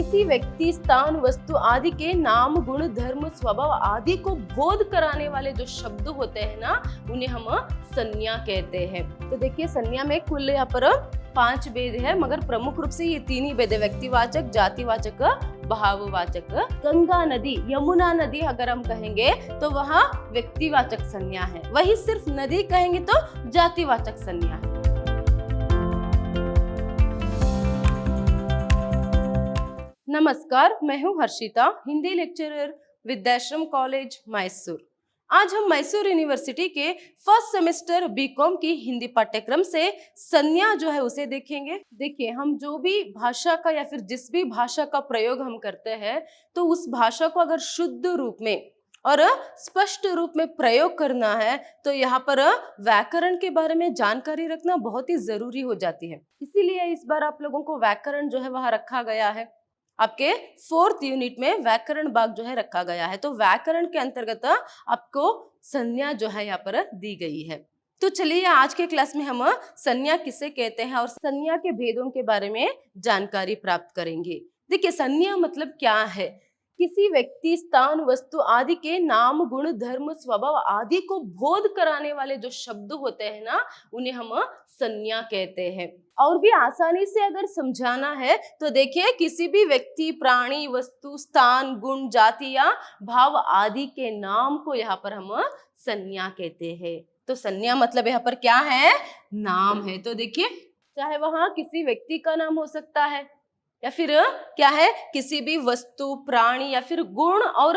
किसी व्यक्ति, स्थान, वस्तु आदि के नाम, गुण, धर्म, स्वभाव आदि को बोध कराने वाले जो शब्द होते हैं ना, उन्हें हम संज्ञा कहते हैं। तो देखिए संज्ञा में कुल यहाँ पर 5 भेद है, मगर प्रमुख रूप से ये 3 ही भेद है, व्यक्तिवाचक, जातिवाचक, भाववाचक। गंगा नदी, यमुना नदी अगर हम कहेंगे तो वहाँ व्यक्तिवाचक संज्ञा है, वही सिर्फ नदी कहेंगे तो जातिवाचक संज्ञा है। नमस्कार, मैं हूँ हर्षिता, हिंदी लेक्चरर, विद्याश्रम कॉलेज मैसूर। आज हम मैसूर यूनिवर्सिटी के फर्स्ट सेमेस्टर बीकॉम की हिंदी पाठ्यक्रम से संज्ञा जो है उसे देखेंगे। देखिए, हम जो भी भाषा का या फिर जिस भी भाषा का प्रयोग हम करते हैं, तो उस भाषा को अगर शुद्ध रूप में और स्पष्ट रूप में प्रयोग करना है तो यहाँ पर व्याकरण के बारे में जानकारी रखना बहुत ही जरूरी हो जाती है। इसीलिए इस बार आप लोगों को व्याकरण जो है वहाँ रखा गया है। आपके 4th यूनिट में व्याकरण भाग जो है रखा गया है, तो व्याकरण के अंतर्गत आपको संज्ञा जो है यहाँ पर दी गई है। तो चलिए आज के क्लास में हम संज्ञा किसे कहते हैं और संज्ञा के भेदों के बारे में जानकारी प्राप्त करेंगे। देखिए संज्ञा मतलब क्या है? किसी व्यक्ति, स्थान, वस्तु आदि के नाम, गुण, धर्म, स्वभाव आदि को बोध कराने वाले जो शब्द होते हैं ना, उन्हें हम संज्ञा कहते हैं। और भी आसानी से अगर समझाना है तो देखिए किसी भी व्यक्ति, प्राणी, वस्तु, स्थान, गुण, जाति या भाव आदि के नाम को यहाँ पर हम संज्ञा कहते हैं। तो संज्ञा मतलब यहाँ पर क्या है? नाम है। तो देखिए चाहे वहां किसी व्यक्ति का नाम हो सकता है या फिर क्या है किसी भी वस्तु, प्राणी या फिर गुण और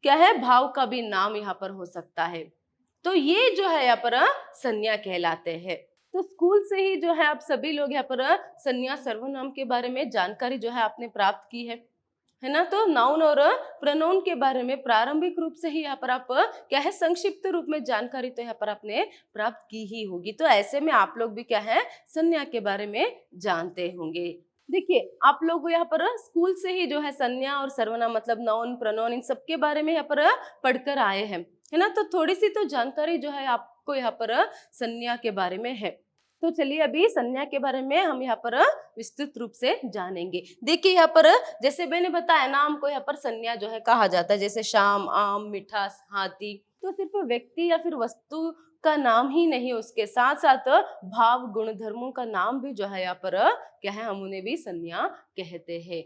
क्या है भाव का भी नाम यहाँ पर हो सकता है। तो ये जो है यहाँ पर संज्ञा कहलाते हैं। तो स्कूल से ही जो है आप सभी लोग यहाँ पर संज्ञा, सर्वनाम के बारे में जानकारी जो है आपने प्राप्त की है ना। तो नाउन और प्रोनाउन के बारे में प्रारंभिक रूप से ही यहाँ पर आप क्या है संक्षिप्त रूप में जानकारी तो यहाँ पर आपने प्राप्त की ही होगी। तो ऐसे में आप लोग भी क्या है संज्ञा के बारे में जानते होंगे। देखिए आप लोग यहाँ पर स्कूल से ही जो है संज्ञा और सर्वनाम मतलब नाउन, प्रोनाउन इन सब के बारे में यहाँ पर पढ़कर आए हैं, है ना। तो थोड़ी सी तो जानकारी जो है आपको यहाँ पर संज्ञा के बारे में है। तो चलिए अभी संज्ञा के बारे में हम यहाँ पर विस्तृत रूप से जानेंगे। देखिए यहाँ पर जैसे मैंने बताया नाम को यहाँ पर संज्ञा जो है कहा जाता है, जैसे शाम, आम, मीठा, हाथी। तो सिर्फ व्यक्ति या फिर वस्तु का नाम ही नहीं, उसके साथ साथ भाव, गुण, धर्मों का नाम भी जो है यहाँ पर क्या है हम उन्हें भी संज्ञा कहते हैं।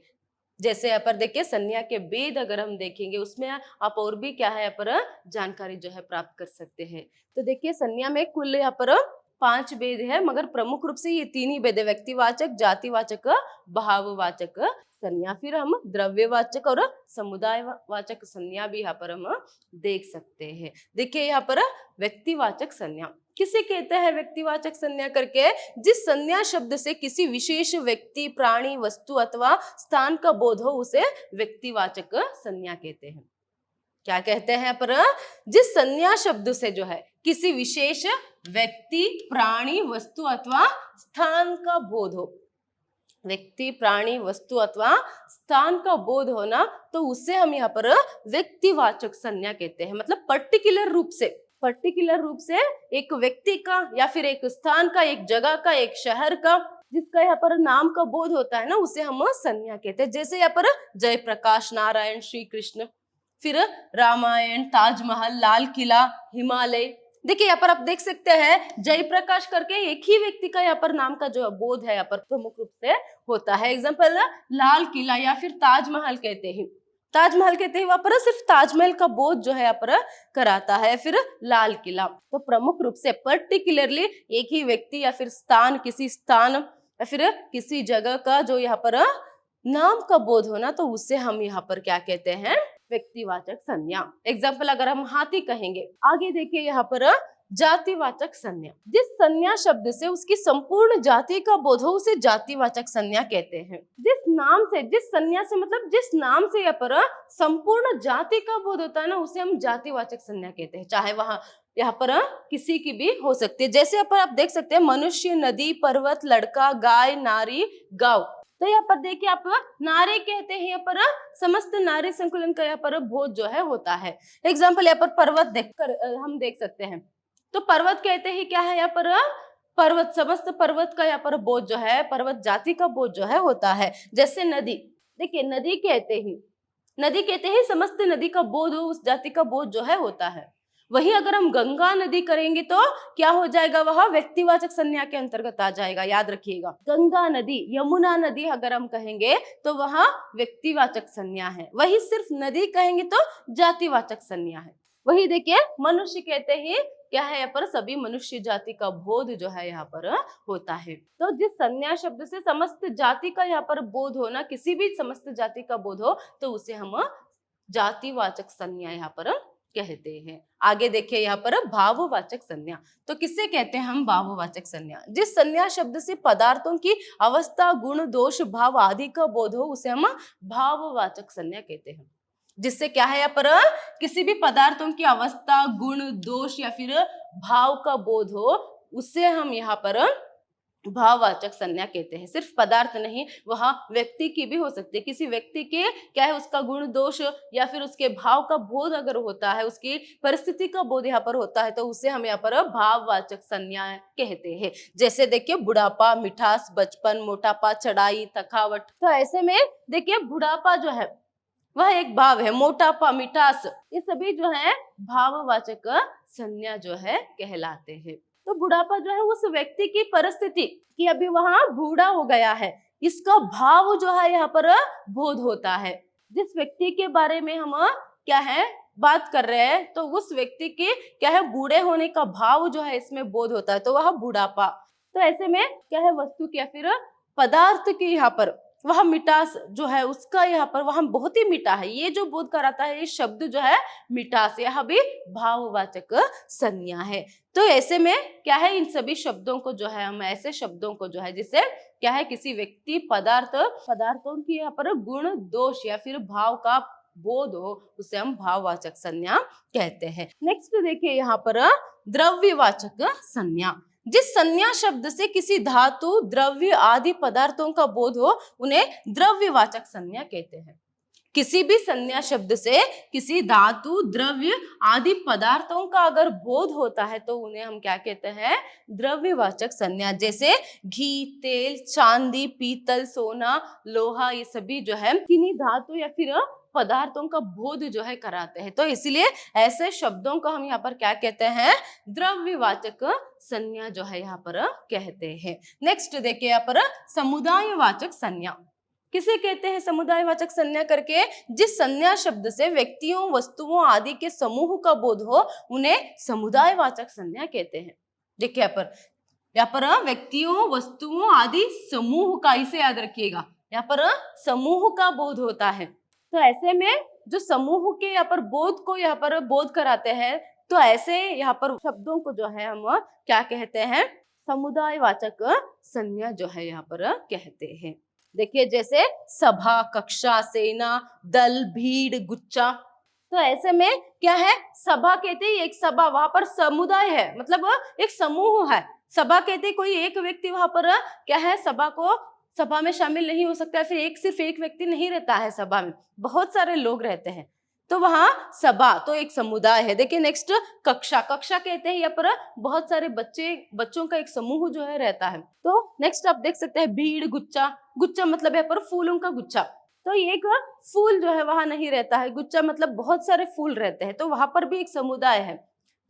जैसे यहाँ पर देखिए संज्ञा के भेद अगर हम देखेंगे उसमें आप और भी क्या है यहाँ पर जानकारी जो है प्राप्त कर सकते हैं। तो देखिए संज्ञा में कुल यहाँ पर 5 भेद है, मगर प्रमुख रूप से ये 3 ही भेद है, व्यक्तिवाचक, जातिवाचक, भाववाचक संज्ञा। फिर हम द्रव्यवाचक और समुदायवाचक संज्ञा भी यहाँ पर हम देख सकते हैं। देखिए यहाँ पर व्यक्तिवाचक संज्ञा किसे कहते हैं? व्यक्तिवाचक संज्ञा करके जिस संज्ञा शब्द से किसी विशेष व्यक्ति, प्राणी, वस्तु अथवा स्थान का बोध हो उसे व्यक्तिवाचक संज्ञा कहते हैं। क्या कहते हैं पर? जिस संज्ञा शब्द से जो है किसी विशेष व्यक्ति, प्राणी, वस्तु अथवा स्थान का बोध हो, व्यक्ति, प्राणी, वस्तु अथवा स्थान का बोध होना, तो उसे हम यहाँ पर व्यक्तिवाचक संज्ञा कहते हैं। मतलब पर्टिकुलर रूप से एक व्यक्ति का या फिर एक स्थान का, एक जगह का, एक शहर का जिसका यहाँ पर नाम का बोध होता है ना, उसे हम संज्ञा कहते हैं। जैसे यहाँ पर जयप्रकाश नारायण, श्री कृष्ण, फिर रामायण, ताजमहल, लाल किला, हिमालय। देखिए यहाँ पर आप देख सकते हैं जयप्रकाश करके एक ही व्यक्ति का यहाँ पर नाम का जो बोध है यहाँ पर प्रमुख रूप से होता है। एग्जाम्पल लाल किला या फिर ताजमहल कहते हैं, वहां पर सिर्फ ताजमहल का बोध जो है यहाँ पर कराता है। फिर लाल किला तो प्रमुख रूप से पर्टिकुलरली एक ही व्यक्ति या फिर स्थान, किसी स्थान या फिर किसी जगह का जो यहाँ पर नाम का बोध होना, तो उसे हम यहाँ पर क्या कहते हैं? व्यक्तिवाचक संज्ञा। एग्जाम्पल अगर हम हाथी कहेंगे, आगे देखिए यहाँ पर जातिवाचक संज्ञा। जिस संज्ञा शब्द से उसकी संपूर्ण जाति का बोध हो उसे जातिवाचक संज्ञा कहते हैं। जिस संज्ञा से मतलब जिस नाम से यहाँ पर संपूर्ण जाति का बोध होता है ना, उसे हम जातिवाचक संज्ञा कहते हैं। चाहे वहां यहाँ पर किसी की भी हो सकती है। जैसे यहाँ पर आप देख सकते हैं मनुष्य, नदी, पर्वत, लड़का, गाय, नारी, गांव। तो यहाँ पर देखिए आप नारी कहते हैं, यहाँ पर समस्त नारी संकुलन का यहाँ पर बोध जो है होता है। एग्जाम्पल यहाँ पर पर्वत देखकर हम देख सकते हैं। तो पर्वत कहते ही क्या है यहाँ पर पर्वत, समस्त पर्वत का यहाँ पर बोध जो है, पर्वत जाति का बोध जो है होता है। जैसे नदी, देखिए नदी कहते ही समस्त नदी का बोध हो, उस जाति का बोध जो है होता है। वही अगर हम गंगा नदी करेंगे तो क्या हो जाएगा, वह व्यक्तिवाचक संज्ञा के अंतर्गत आ जाएगा। याद रखिएगा, गंगा नदी, यमुना नदी अगर हम कहेंगे तो वह व्यक्तिवाचक संज्ञा है। वही सिर्फ नदी कहेंगे तो जातिवाचक संज्ञा है। वही देखिए मनुष्य कहते ही क्या है, यहाँ पर सभी मनुष्य जाति का बोध जो है यहाँ पर होता है। तो जिस संज्ञा शब्द से समस्त जाति का यहाँ पर बोध होना, किसी भी समस्त जाति का बोध हो, तो उसे हम जातिवाचक संज्ञा यहाँ पर कहते हैं। आगे देखिए यहाँ पर भाववाचक संज्ञा। तो किससे कहते हैं हम भाववाचक संज्ञा? जिस संज्ञा शब्द से पदार्थों की अवस्था, गुण, दोष, भाव आदि का बोध हो, उसे हम भाववाचक संज्ञा कहते हैं। जिससे क्या है यहाँ पर किसी भी पदार्थों की अवस्था, गुण, दोष या फिर भाव का बोध हो, उससे हम यहाँ पर भाववाचक संज्ञा कहते हैं। सिर्फ पदार्थ नहीं, वह व्यक्ति की भी हो सकती है। किसी व्यक्ति के क्या है, उसका गुण, दोष या फिर उसके भाव का बोध अगर होता है, उसकी परिस्थिति का बोध यहाँ पर होता है, तो उसे हम यहाँ पर भाववाचक संज्ञा कहते हैं। जैसे देखिए बुढ़ापा, मिठास, बचपन, मोटापा, चढ़ाई, थकावट। तो ऐसे में देखिए बुढ़ापा जो है वह एक भाव है, मोटापा, मिठास, ये सभी जो है भाववाचक संज्ञा जो है कहलाते हैं। तो बुढ़ापा जो है उस व्यक्ति की परिस्थिति कि अभी वहां बूढ़ा हो गया है, इसका भाव जो है यहाँ पर बोध होता है। जिस व्यक्ति के बारे में हम क्या है बात कर रहे हैं, तो उस व्यक्ति के क्या है बूढ़े होने का भाव जो है इसमें बोध होता है, तो वह बुढ़ापा। तो ऐसे में क्या है वस्तु की या फिर पदार्थ की यहाँ पर वह मिठास जो है उसका यहाँ पर वह बहुत ही मीठा है, ये जो बोध कराता है, ये शब्द जो है मिठास, यह भी भाववाचक संज्ञा है। तो ऐसे में क्या है, इन सभी शब्दों को जो है हम ऐसे शब्दों को जो है जिसे क्या है किसी व्यक्ति, पदार्थों की यहाँ पर गुण, दोष या फिर भाव का बोध हो, उसे हम भाववाचक संज्ञा कहते हैं। नेक्स्ट देखिए यहाँ पर द्रव्यवाचक संज्ञा। जिस संज्ञा शब्द से किसी धातु, द्रव्य आदि पदार्थों का बोध हो, उन्हें द्रव्यवाचक संज्ञा कहते हैं। किसी भी संज्ञा शब्द से किसी धातु, द्रव्य आदि पदार्थों का अगर बोध होता है, तो उन्हें हम क्या कहते हैं, द्रव्यवाचक संज्ञा। जैसे घी, तेल, चांदी, पीतल, सोना, लोहा, ये सभी जो है किन्हीं धातु या फिर पदार्थों का बोध जो है कराते हैं। तो इसलिए ऐसे शब्दों को हम यहाँ पर क्या कहते हैं, द्रव्यवाचक संज्ञा जो है यहाँ पर कहते हैं। नेक्स्ट देखिए यहाँ पर समुदायवाचक संज्ञा। किसे कहते हैं समुदायवाचक संज्ञा करके? जिस संज्ञा शब्द से व्यक्तियों, वस्तुओं आदि के समूह का बोध हो, उन्हें समुदायवाचक संज्ञा कहते हैं। देखिए यहाँ पर व्यक्तियों, वस्तुओं आदि समूह का, इसे याद रखिएगा, यहाँ पर समूह का बोध होता है। तो ऐसे में जो समूह के यहाँ पर बोध को यहाँ पर बोध कराते हैं, तो ऐसे यहाँ पर शब्दों को जो है हम क्या कहते हैं, समुदायवाचक संज्ञा जो है यहाँ पर कहते हैं। देखिए जैसे सभा, कक्षा, सेना, दल, भीड़, गुच्छा। तो ऐसे में क्या है, सभा कहते ही एक सभा, वहां पर समुदाय है, मतलब एक समूह है। सभा कहते कोई एक व्यक्ति वहां पर क्या है सभा में शामिल नहीं हो सकता है, फिर सिर्फ एक व्यक्ति नहीं रहता है सभा में, बहुत सारे लोग रहते हैं, तो वहां सभा तो एक समुदाय है। देखिए नेक्स्ट कक्षा कहते हैं यहाँ पर बहुत सारे बच्चों का एक समूह जो है रहता है। तो नेक्स्ट आप देख सकते हैं भीड़, गुच्छा मतलब यहाँ पर फूलों का गुच्छा, तो एक फूल जो है वहां नहीं रहता है, गुच्छा मतलब बहुत सारे फूल रहते हैं, तो वहां पर भी एक समुदाय है।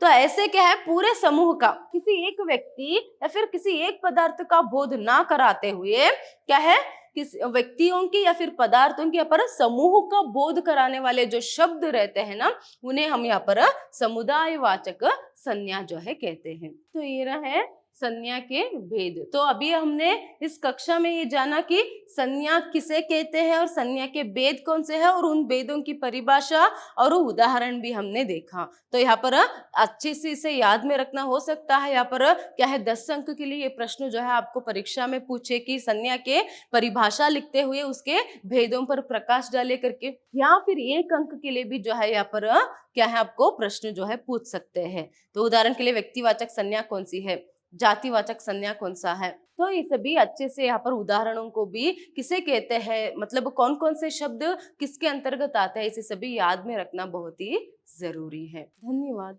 तो ऐसे क्या है, पूरे समूह का किसी एक व्यक्ति या फिर किसी एक पदार्थ का बोध ना कराते हुए क्या है, किस व्यक्तियों की या फिर पदार्थों की यहाँ पर समूह का बोध कराने वाले जो शब्द रहते हैं ना, उन्हें हम यहाँ पर समुदायवाचक संज्ञा जो है कहते हैं। तो ये रहे संज्ञा के भेद। तो अभी हमने इस कक्षा में ये जाना कि संज्ञा किसे कहते हैं और संज्ञा के भेद कौन से हैं, और उन भेदों की परिभाषा और उदाहरण भी हमने देखा। तो यहाँ पर अच्छे से इसे याद में रखना हो सकता है। यहाँ पर क्या है, 10 अंक के लिए ये प्रश्न जो है आपको परीक्षा में पूछे कि संज्ञा के परिभाषा लिखते हुए उसके भेदों पर प्रकाश डाले करके, या फिर 1 अंक के लिए भी जो है यहाँ पर क्या है आपको प्रश्न जो है पूछ सकते हैं। तो उदाहरण के लिए व्यक्तिवाचक संज्ञा कौन सी है, जातिवाचक संज्ञा कौन सा है, तो ये सभी अच्छे से यहाँ पर उदाहरणों को भी किसे कहते हैं, मतलब कौन कौन से शब्द किसके अंतर्गत आते हैं, इसे सभी याद में रखना बहुत ही जरूरी है। धन्यवाद।